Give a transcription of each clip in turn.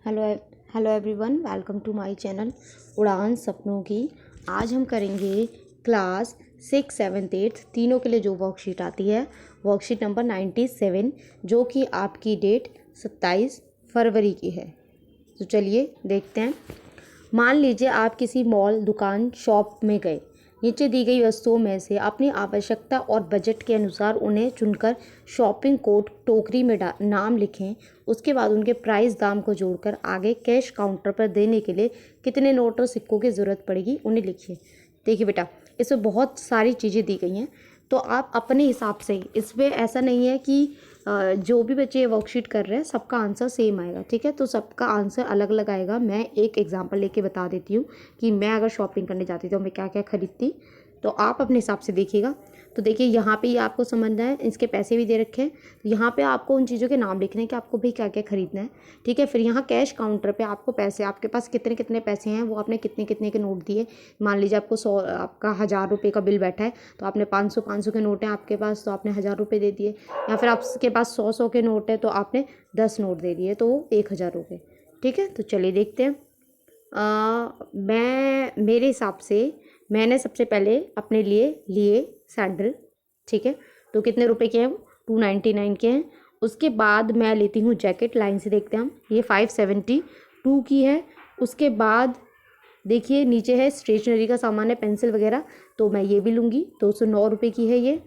Hello hello everyone, welcome to my channel उड़ान सपनों की। आज हम करेंगे क्लास 6, 7, 8 तीनों के लिए जो वर्कशीट आती है, वर्कशीट नंबर 97, जो कि आपकी डेट 27 फरवरी की है। तो चलिए देखते हैं। मान लीजिए आप किसी मॉल, दुकान, शॉप में गए। नीचे दी गई वस्तुओं में से अपनी आवश्यकता और बजट के अनुसार उन्हें चुनकर शॉपिंग कोर्ट टोकरी में नाम लिखें। उसके बाद उनके प्राइस दाम को जोड़कर आगे कैश काउंटर पर देने के लिए कितने नोट और सिक्कों की ज़रूरत पड़ेगी उन्हें लिखिए। देखिए बेटा, इसमें बहुत सारी चीज़ें दी गई हैं, तो आप अपने हिसाब से, इसमें ऐसा नहीं है कि जो भी बच्चे वर्कशीट कर रहे हैं सबका आंसर सेम आएगा, ठीक है। तो सबका आंसर अलग अलग आएगा। मैं एक एग्जांपल लेके बता देती हूँ कि मैं अगर शॉपिंग करने जाती तो मैं क्या क्या खरीदती, तो आप अपने हिसाब से देखिएगा। तो देखिए यहाँ पे ये आपको समझना है, इसके पैसे भी दे रखे हैं। यहाँ पे आपको उन चीज़ों के नाम लिखने हैं कि आपको भी क्या क्या खरीदना है, ठीक है। फिर यहाँ कैश काउंटर पे आपको पैसे, आपके पास कितने कितने पैसे हैं, वो आपने कितने कितने के नोट दिए। मान लीजिए आपको 100, आपका 1000 रुपये का बिल बैठा है, तो आपने 500 के नोट हैं आपके पास, तो आपने 1000 रुपये दे दिए। या फिर आपके पास 100 के नोट है, तो आपने 10 नोट दे दिए, तो 1000 रुपये, ठीक है। तो चलिए देखते हैं। मेरे हिसाब से मैंने सबसे पहले अपने लिए सैंडल, ठीक है। तो कितने रुपए के हैं वो? 299 के हैं। उसके बाद मैं लेती हूँ जैकेट। लाइन से देखते हैं हम, ये 572 की है। उसके बाद देखिए नीचे है स्टेशनरी का सामान है, पेंसिल वगैरह, तो मैं ये भी लूँगी। 209 रुपये की है ये।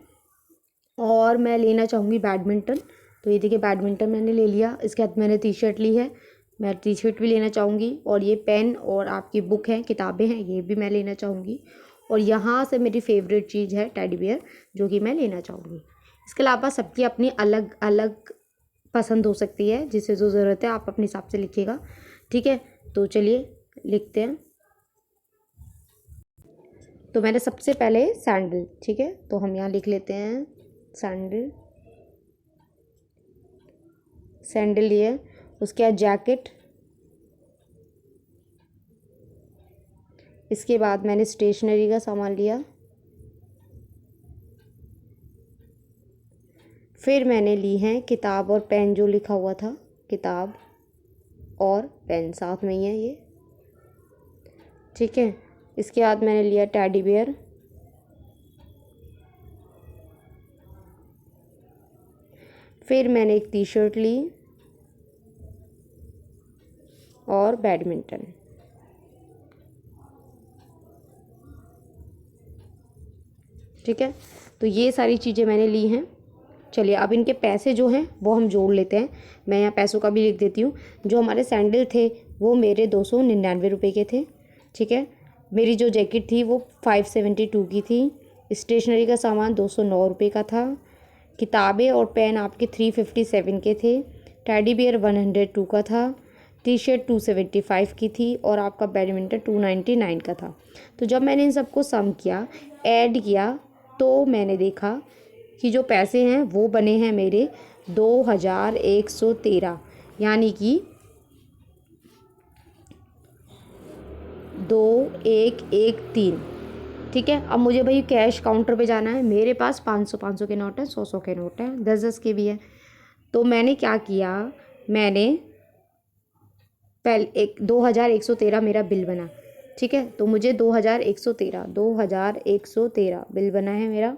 और मैं लेना चाहूँगी बैडमिंटन, तो ये देखिए बैडमिंटन मैंने ले लिया। इसके बाद मैंने टी शर्ट ली है, मैं टी शर्ट भी लेना चाहूँगी। और ये पेन और आपकी बुक हैं, किताबें हैं, ये भी मैं लेना चाहूँगी। और यहाँ से मेरी फेवरेट चीज़ है टेडी बियर, जो कि मैं लेना चाहूँगी। इसके अलावा सबकी अपनी अलग अलग पसंद हो सकती है, जिसे जो ज़रूरत है आप अपने हिसाब से लिखिएगा, ठीक है। तो चलिए लिखते हैं। तो मैंने सबसे पहले सैंडल, ठीक है, तो हम यहाँ लिख लेते हैं सैंडल, सैंडल लिए। उसके बाद जैकेट, इसके बाद मैंने स्टेशनरी का सामान लिया। फिर मैंने ली हैं किताब और पेन, जो लिखा हुआ था, किताब और पेन साथ में ही है ये, ठीक है। इसके बाद मैंने लिया टेडी बियर। फिर मैंने एक टी शर्ट ली और बैडमिंटन, ठीक है। तो ये सारी चीज़ें मैंने ली हैं। चलिए अब इनके पैसे जो हैं वो हम जोड़ लेते हैं। मैं यहाँ पैसों का भी लिख देती हूँ। जो हमारे सैंडल थे वो मेरे 299 रुपये के थे, ठीक है। मेरी जो जैकेट थी वो 572 की थी। स्टेशनरी का सामान 209 रुपये का था। किताबें और पेन आपके 357 के थे। टेडी बियर 102 का था। टी शर्ट 275 की थी और आपका बैडमिंटन 299 का था। तो जब मैंने इन सबको सम किया, ऐड किया, तो मैंने देखा कि जो पैसे हैं वो बने हैं मेरे 2113, यानी कि 2113, ठीक है। अब मुझे भाई कैश काउंटर पे जाना है। मेरे पास 500 के नोट हैं, 100 के नोट हैं, 10 के भी हैं। तो मैंने क्या किया, मैंने पहले 2113 मेरा बिल बना, ठीक है। तो मुझे 2113 बिल बना है मेरा।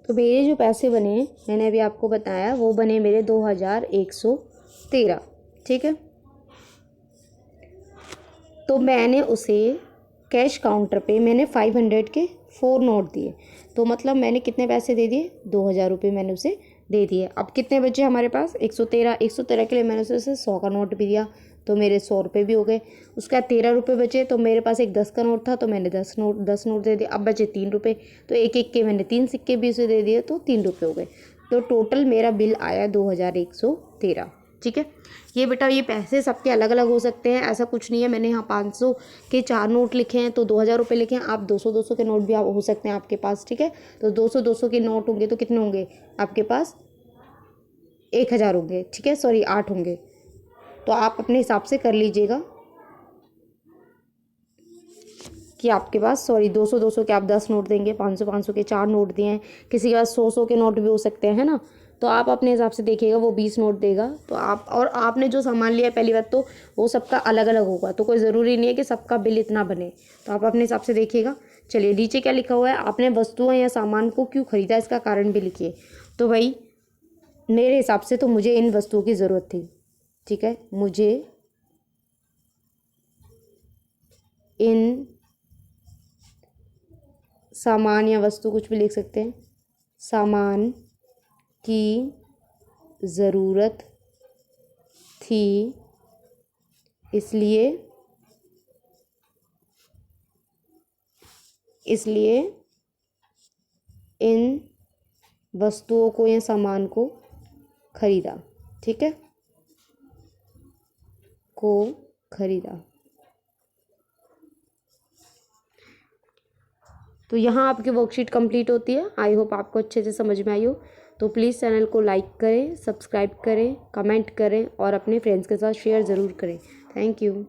तो मेरे जो पैसे बने, मैंने अभी आपको बताया, वो बने मेरे 2113, ठीक है। तो मैंने उसे कैश काउंटर पे मैंने 500 के 4 नोट दिए। तो मतलब मैंने कितने पैसे दे दिए? 2000 रुपये मैंने उसे दे दिए। अब कितने बचे हमारे पास? 113 के लिए मैंने उसे 100 का नोट भी दिया, तो मेरे 100 रुपये भी हो गए। उसके बाद 13 रुपये बचे, तो मेरे पास एक 10 का नोट था, तो मैंने 10 नोट दे दिए। अब बचे 3 रुपये, तो एक एक के मैंने 3 सिक्के भी उसे दे दिए, तो 3 रुपये हो गए। तो टोटल मेरा बिल आया 2113, ठीक है। ये बेटा, ये पैसे सबके अलग अलग हो सकते हैं, ऐसा कुछ नहीं है। मैंने यहाँ 500 के 4 नोट लिखे हैं, तो 2000 रुपये लिखे हैं। आप 200 के नोट भी हो सकते हैं आपके पास, ठीक है। तो 200 के नोट होंगे तो कितने होंगे आपके पास? 1000 होंगे, ठीक है, सॉरी 8 होंगे। तो आप अपने हिसाब से कर लीजिएगा कि आपके पास, सॉरी 200 के आप 10 नोट देंगे, 500 के 4 नोट दिए हैं, किसी के पास 100 के नोट भी हो सकते हैं, है ना। तो आप अपने हिसाब से देखिएगा, वो 20 नोट देगा तो आप, और आपने जो सामान लिया है पहली बात तो वो सबका अलग अलग होगा, तो कोई ज़रूरी नहीं है कि सबका बिल इतना बने, तो आप अपने हिसाब से देखिएगा। चलिए नीचे क्या लिखा हुआ है, आपने वस्तुओं या सामान को क्यों खरीदा, इसका कारण भी लिखिए। तो भाई मेरे हिसाब से तो मुझे इन वस्तुओं की ज़रूरत थी, ठीक है, मुझे इन सामान या वस्तु कुछ भी लिख सकते हैं, सामान की ज़रूरत थी, इसलिए इन वस्तुओं को या सामान को खरीदा, ठीक है, को खरीदा। तो यहाँ आपकी वर्कशीट कंप्लीट होती है। आई होप आपको अच्छे से समझ में आई हो। तो प्लीज़ चैनल को लाइक करें, सब्सक्राइब करें, कमेंट करें और अपने फ्रेंड्स के साथ शेयर ज़रूर करें। Thank you.